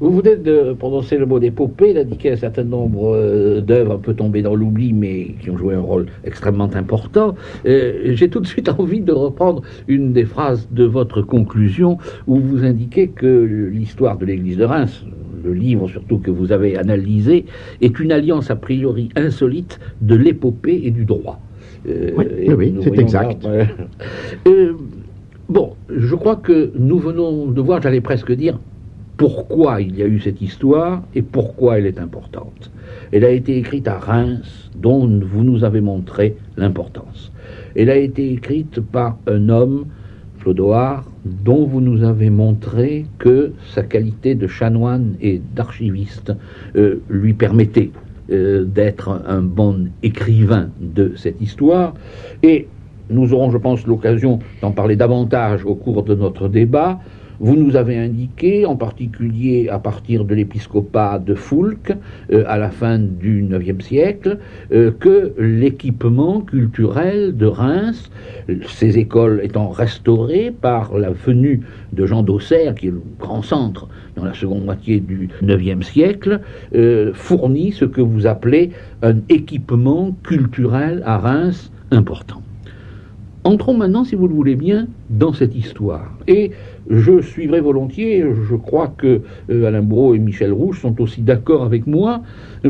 Vous venez de prononcer le mot d'épopée, d'indiquer un certain nombre d'œuvres un peu tombées dans l'oubli, mais qui ont joué un rôle extrêmement important. J'ai tout de suite envie de reprendre une des phrases de votre conclusion, où vous indiquez que l'histoire de l'église de Reims, le livre surtout que vous avez analysé, est une alliance a priori insolite de l'épopée et du droit. Oui, c'est exact. Bon, je crois que nous venons de voir, j'allais presque dire, pourquoi il y a eu cette histoire et pourquoi elle est importante. Elle a été écrite à Reims, dont vous nous avez montré l'importance. Elle a été écrite par un homme, Flodoard, dont vous nous avez montré que sa qualité de chanoine et d'archiviste lui permettait d'être un bon écrivain de cette histoire. Et nous aurons, je pense, l'occasion d'en parler davantage au cours de notre débat. Vous nous avez indiqué, en particulier à partir de l'épiscopat de Foulques, à la fin du IXe siècle, que l'équipement culturel de Reims, ces écoles étant restaurées par la venue de Jean d'Auxerre, qui est le grand centre dans la seconde moitié du IXe siècle, fournit ce que vous appelez un équipement culturel à Reims important. Entrons maintenant, si vous le voulez bien, dans cette histoire. Et je suivrai volontiers, je crois que Alain Brault et Michel Rouche sont aussi d'accord avec moi,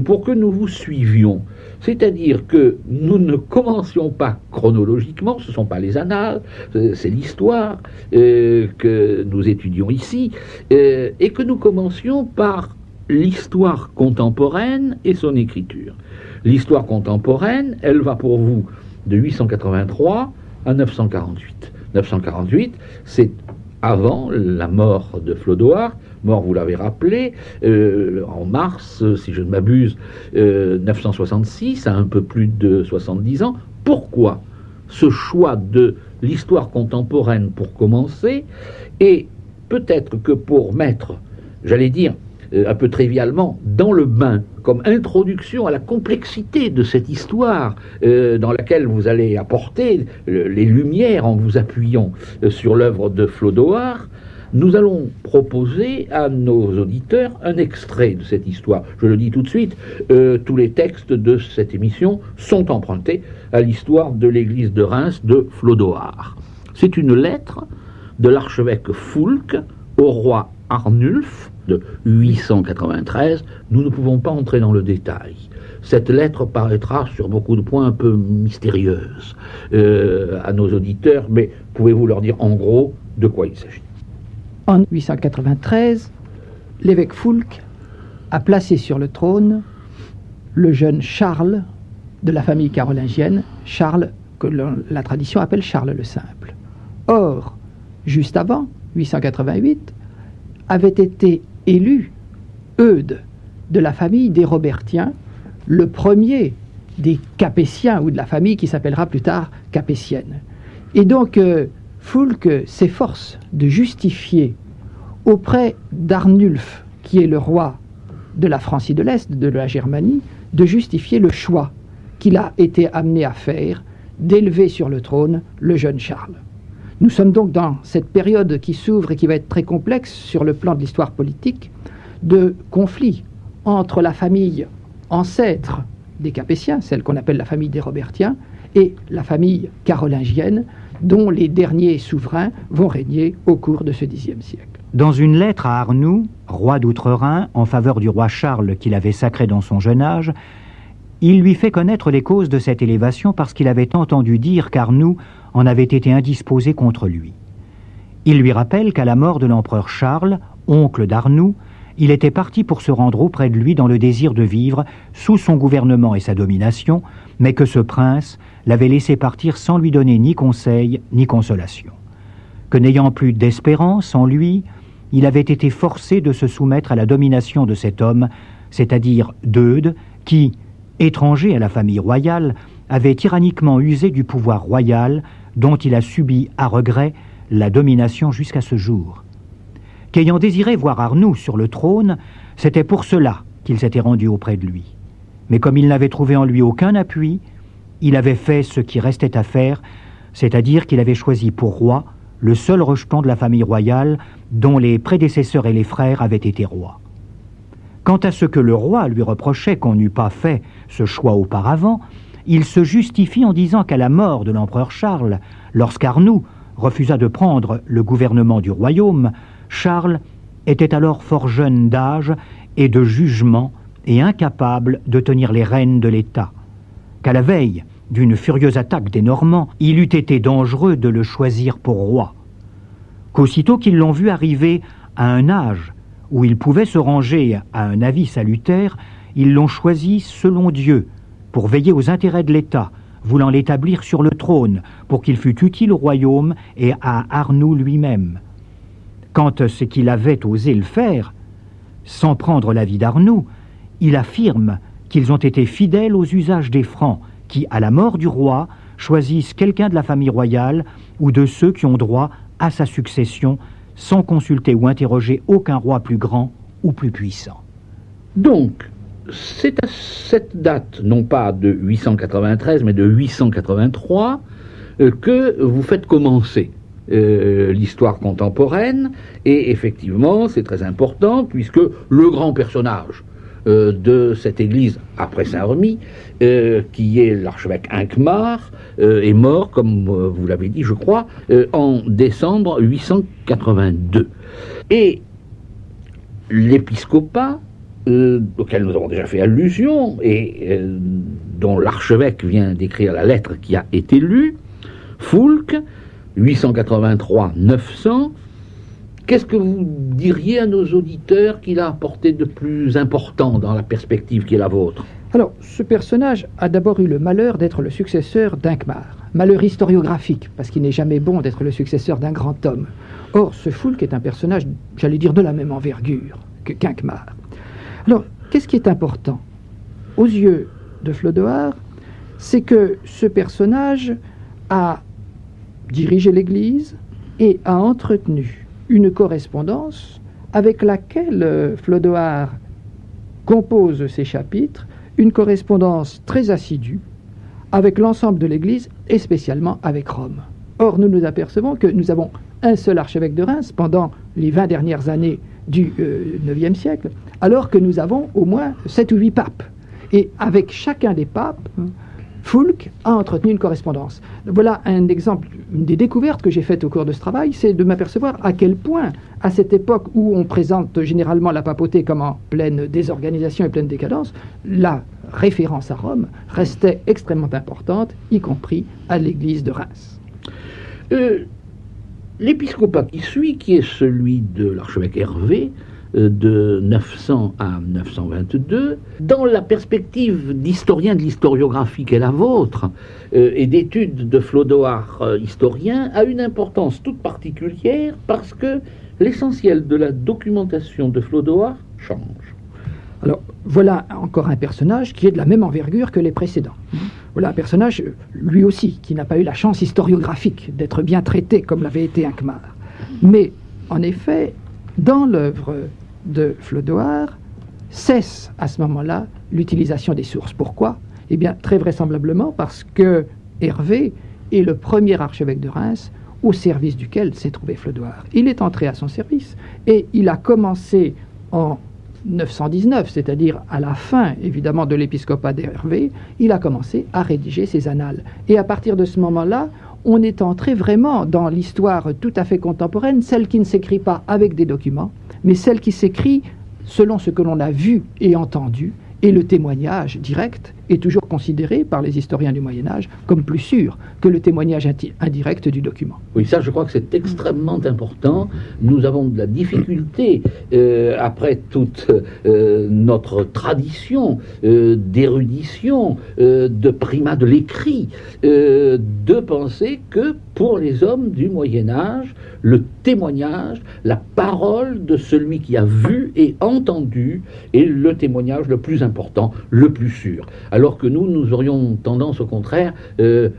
pour que nous vous suivions. C'est-à-dire que nous ne commencions pas chronologiquement, ce ne sont pas les annales, c'est l'histoire que nous étudions ici, et que nous commencions par l'histoire contemporaine et son écriture. L'histoire contemporaine, elle va pour vous de 883 à 948. 948, c'est avant la mort de Flodoard, mort, vous l'avez rappelé, en mars, si je ne m'abuse, 966, à un peu plus de 70 ans. Pourquoi ce choix de l'histoire contemporaine pour commencer, et peut-être que pour mettre, j'allais dire, un peu trivialement, dans le bain, comme introduction à la complexité de cette histoire dans laquelle vous allez apporter les lumières en vous appuyant sur l'œuvre de Flodoard, nous allons proposer à nos auditeurs un extrait de cette histoire. Je le dis tout de suite, tous les textes de cette émission sont empruntés à l'histoire de l'église de Reims de Flodoard. C'est une lettre de l'archevêque Foulques au roi Arnulf, de 893, nous ne pouvons pas entrer dans le détail. Cette lettre paraîtra sur beaucoup de points un peu mystérieuse à nos auditeurs, mais pouvez-vous leur dire en gros de quoi il s'agit? En 893, l'évêque Foulques a placé sur le trône le jeune Charles de la famille carolingienne, Charles que la tradition appelle Charles le Simple. Or, juste avant, 888, avait été élu Eudes de la famille des Robertiens, le premier des Capétiens, ou de la famille qui s'appellera plus tard Capétienne. Et donc, Foulques s'efforce de justifier auprès d'Arnulf, qui est le roi de la Francie de l'Est, de la Germanie, de justifier le choix qu'il a été amené à faire d'élever sur le trône le jeune Charles. Nous sommes donc dans cette période qui s'ouvre et qui va être très complexe sur le plan de l'histoire politique, de conflits entre la famille ancêtre des Capétiens, celle qu'on appelle la famille des Robertiens, et la famille carolingienne, dont les derniers souverains vont régner au cours de ce Xe siècle. Dans une lettre à Arnoux, roi d'Outre-Rhin, en faveur du roi Charles qu'il avait sacré dans son jeune âge, il lui fait connaître les causes de cette élévation parce qu'il avait entendu dire qu'Arnoux en avait été indisposé contre lui. Il lui rappelle qu'à la mort de l'empereur Charles, oncle d'Arnoux, il était parti pour se rendre auprès de lui dans le désir de vivre sous son gouvernement et sa domination, mais que ce prince l'avait laissé partir sans lui donner ni conseil ni consolation. Que n'ayant plus d'espérance en lui, il avait été forcé de se soumettre à la domination de cet homme, c'est-à-dire d'Eudes, qui, étranger à la famille royale, avait tyranniquement usé du pouvoir royal dont il a subi à regret la domination jusqu'à ce jour. Qu'ayant désiré voir Arnoux sur le trône, c'était pour cela qu'il s'était rendu auprès de lui. Mais comme il n'avait trouvé en lui aucun appui, il avait fait ce qui restait à faire, c'est-à-dire qu'il avait choisi pour roi le seul rejeton de la famille royale dont les prédécesseurs et les frères avaient été rois. Quant à ce que le roi lui reprochait qu'on n'eût pas fait ce choix auparavant, il se justifie en disant qu'à la mort de l'empereur Charles, lorsqu'Arnoux refusa de prendre le gouvernement du royaume, Charles était alors fort jeune d'âge et de jugement et incapable de tenir les rênes de l'État. Qu'à la veille d'une furieuse attaque des Normands, il eût été dangereux de le choisir pour roi. Qu'aussitôt qu'ils l'ont vu arriver à un âge où il pouvait se ranger à un avis salutaire, ils l'ont choisi selon Dieu, pour veiller aux intérêts de l'État, voulant l'établir sur le trône, pour qu'il fût utile au royaume et à Arnoux lui-même. Quant à ce qu'il avait osé le faire, sans prendre l'avis d'Arnoux, il affirme qu'ils ont été fidèles aux usages des Francs, qui, à la mort du roi, choisissent quelqu'un de la famille royale ou de ceux qui ont droit à sa succession, sans consulter ou interroger aucun roi plus grand ou plus puissant. Donc, c'est à cette date, non pas de 893, mais de 883, que vous faites commencer l'histoire contemporaine, et effectivement, c'est très important, puisque le grand personnage de cette église, après Saint-Remy, qui est l'archevêque Hincmar, est mort, comme vous l'avez dit, je crois, en décembre 882. Et l'épiscopat, auquel nous avons déjà fait allusion, et dont l'archevêque vient d'écrire la lettre qui a été lue, Foulques, 883-900, qu'est-ce que vous diriez à nos auditeurs qu'il a apporté de plus important dans la perspective qui est la vôtre? Alors, ce personnage a d'abord eu le malheur d'être le successeur d'Hincmar. Malheur historiographique, parce qu'il n'est jamais bon d'être le successeur d'un grand homme. Or, ce Foulques est un personnage, j'allais dire, de la même envergure qu'Hincmar. Alors, qu'est-ce qui est important? Aux yeux de Flodoard, c'est que ce personnage a dirigé l'Église et a entretenu une correspondance avec laquelle Flodoard compose ses chapitres, une correspondance très assidue avec l'ensemble de l'Église et spécialement avec Rome. Or, nous nous apercevons que nous avons un seul archevêque de Reims pendant les 20 dernières années du IXe siècle, alors que nous avons au moins 7 ou 8 papes. Et avec chacun des papes, Foulques a entretenu une correspondance. Voilà un exemple, une des découvertes que j'ai faites au cours de ce travail, c'est de m'apercevoir à quel point, à cette époque où on présente généralement la papauté comme en pleine désorganisation et pleine décadence, la référence à Rome restait extrêmement importante, y compris à l'église de Reims. L'épiscopat qui suit, qui est celui de l'archevêque Hervé, de 900 à 922, dans la perspective d'historien de l'historiographie qu'est la vôtre, et d'études de Flodoard historien, a une importance toute particulière parce que l'essentiel de la documentation de Flodoard change. Alors, voilà encore un personnage qui est de la même envergure que les précédents. Voilà un personnage, lui aussi, qui n'a pas eu la chance historiographique d'être bien traité comme l'avait été Hincmar. Mais, en effet, dans l'œuvre de Flodoard, cesse à ce moment-là l'utilisation des sources. Pourquoi? Eh bien, très vraisemblablement parce que Hervé est le premier archevêque de Reims au service duquel s'est trouvé Flodoard. Il est entré à son service et il a commencé en 919, c'est-à-dire à la fin, évidemment, de l'épiscopat d'Hervé, il a commencé à rédiger ses annales. Et à partir de ce moment-là, on est entré vraiment dans l'histoire tout à fait contemporaine, celle qui ne s'écrit pas avec des documents, mais celle qui s'écrit selon ce que l'on a vu et entendu, et le témoignage direct est toujours considéré par les historiens du Moyen-Âge comme plus sûr que le témoignage indirect du document. Oui, ça je crois que c'est extrêmement important. Nous avons de la difficulté, après toute notre tradition d'érudition, de primat de l'écrit, de penser que pour les hommes du Moyen-Âge, le témoignage, la parole de celui qui a vu et entendu est le témoignage le plus important, le plus sûr. Alors que nous aurions tendance au contraire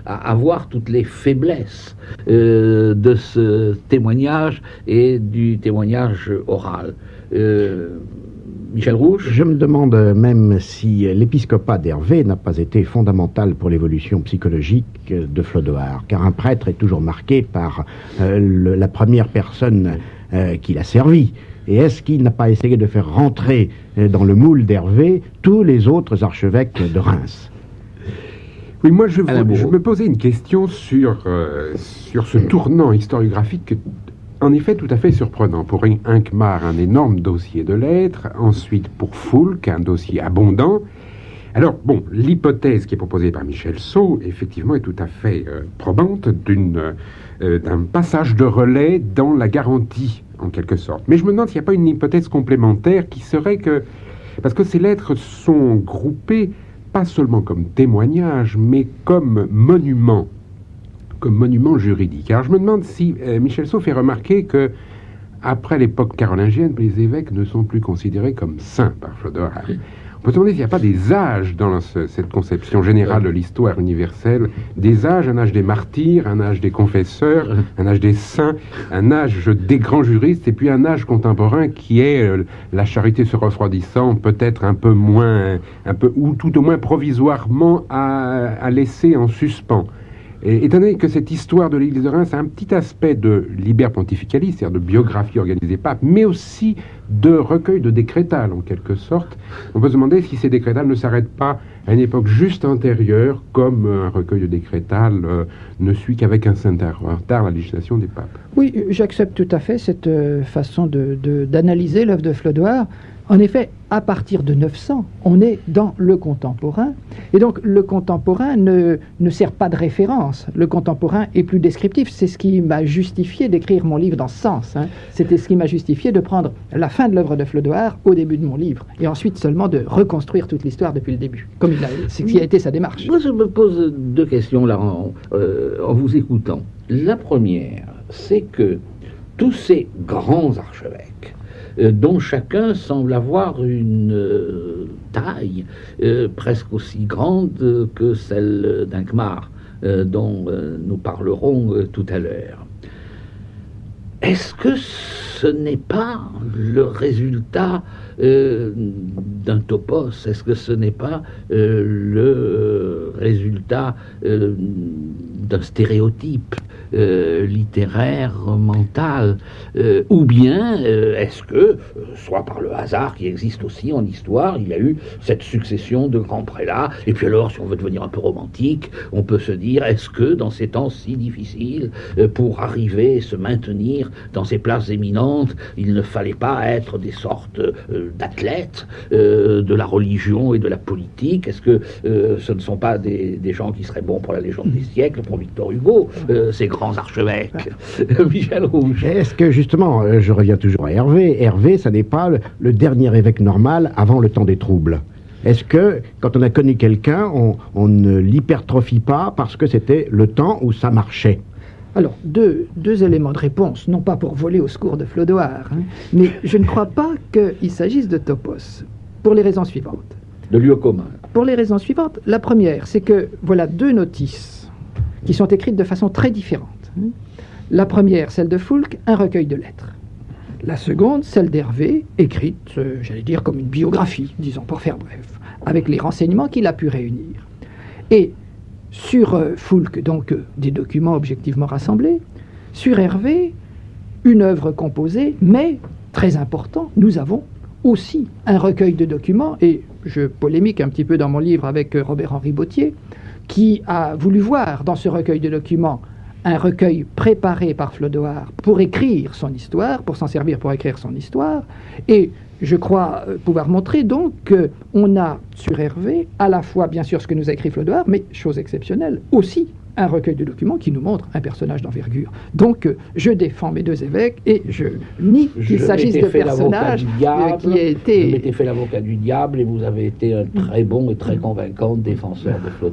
à avoir toutes les faiblesses de ce témoignage et du témoignage oral. Michel Rouge? Je me demande même si l'épiscopat d'Hervé n'a pas été fondamental pour l'évolution psychologique de Flodoard, car un prêtre est toujours marqué par la première personne qui l'a servi. Et est-ce qu'il n'a pas essayé de faire rentrer dans le moule d'Hervé tous les autres archevêques de Reims? Oui, moi je me posais une question sur ce tournant historiographique, en effet tout à fait surprenant. Pour Hincmar, un énorme dossier de lettres, ensuite pour Foulques, un dossier abondant. Alors, bon, l'hypothèse qui est proposée par Michel Saut, effectivement, est tout à fait probante d'un passage de relais dans la garantie, en quelque sorte. Mais je me demande s'il n'y a pas une hypothèse complémentaire qui serait que... Parce que ces lettres sont groupées pas seulement comme témoignages, mais comme monument juridique. Alors je me demande si Michel Saut fait remarquer que après l'époque carolingienne, les évêques ne sont plus considérés comme saints par Flodoard. On peut se demander s'il n'y a pas des âges dans cette conception générale de l'histoire universelle, des âges, un âge des martyrs, un âge des confesseurs, un âge des saints, un âge des grands juristes, et puis un âge contemporain qui est la charité se refroidissant, peut-être ou tout au moins provisoirement à laisser en suspens. Et étant donné que cette histoire de l'Église de Reims a un petit aspect de liber pontificalis, c'est-à-dire de biographie organisée pape, mais aussi de recueil de décrétales en quelque sorte, on peut se demander si ces décrétales ne s'arrêtent pas à une époque juste antérieure, comme un recueil de décrétales ne suit qu'avec un certain retard la législation des papes. Oui, j'accepte tout à fait cette façon d'analyser l'œuvre de Flodoard. En effet, à partir de 900, on est dans le contemporain. Et donc, le contemporain ne sert pas de référence. Le contemporain est plus descriptif. C'est ce qui m'a justifié d'écrire mon livre dans ce sens. C'était ce qui m'a justifié de prendre la fin de l'œuvre de Flodoard au début de mon livre. Et ensuite seulement de reconstruire toute l'histoire depuis le début. C'est ce qui a été sa démarche. Moi, je me pose deux questions là en vous écoutant. La première, c'est que tous ces grands archevêques, dont chacun semble avoir une taille presque aussi grande que celle d'Hincmar, dont nous parlerons tout à l'heure. Est-ce que ce n'est pas le résultat d'un topos? Est-ce que ce n'est pas le résultat d'un stéréotype littéraire, mental, ou bien est-ce que, soit par le hasard qui existe aussi en histoire, il y a eu cette succession de grands prélats, et puis alors, si on veut devenir un peu romantique, on peut se dire, est-ce que dans ces temps si difficiles, pour arriver et se maintenir dans ces places éminentes, il ne fallait pas être des sortes d'athlètes de la religion et de la politique? Est-ce que ce ne sont pas des gens qui seraient bons pour la légende des siècles, pour Victor Hugo, ces grands archevêques? Michel Rouge. Est-ce que justement, je reviens toujours à Hervé, Hervé, ça n'est pas le dernier évêque normal avant le temps des troubles? Est-ce que, quand on a connu quelqu'un, on ne l'hypertrophie pas parce que c'était le temps où ça marchait? Alors, deux éléments de réponse, non pas pour voler au secours de Flodoard, mais je ne crois pas qu'il s'agisse de topos, pour les raisons suivantes. De lieu commun. Pour les raisons suivantes. La première, c'est que voilà deux notices qui sont écrites de façon très différente. La première, celle de Foulques, un recueil de lettres. La seconde, celle d'Hervé, écrite, j'allais dire, comme une biographie, disons, pour faire bref, avec les renseignements qu'il a pu réunir. Et sur Foulques, donc des documents objectivement rassemblés. Sur Hervé, une œuvre composée, mais, très important, nous avons aussi un recueil de documents, et je polémique un petit peu dans mon livre avec Robert-Henri Bautier, qui a voulu voir dans ce recueil de documents un recueil préparé par Flodoard pour écrire son histoire, pour s'en servir pour écrire son histoire, et je crois pouvoir montrer donc qu'on a sur Hervé à la fois bien sûr ce que nous a écrit Flodoard, mais chose exceptionnelle, aussi un recueil de documents qui nous montre un personnage d'envergure. Donc je défends mes deux évêques et je nie qu'il s'agisse de personnages qui a été... Je m'étais fait l'avocat du diable et vous avez été un très bon et très convaincant défenseur de Flodoard.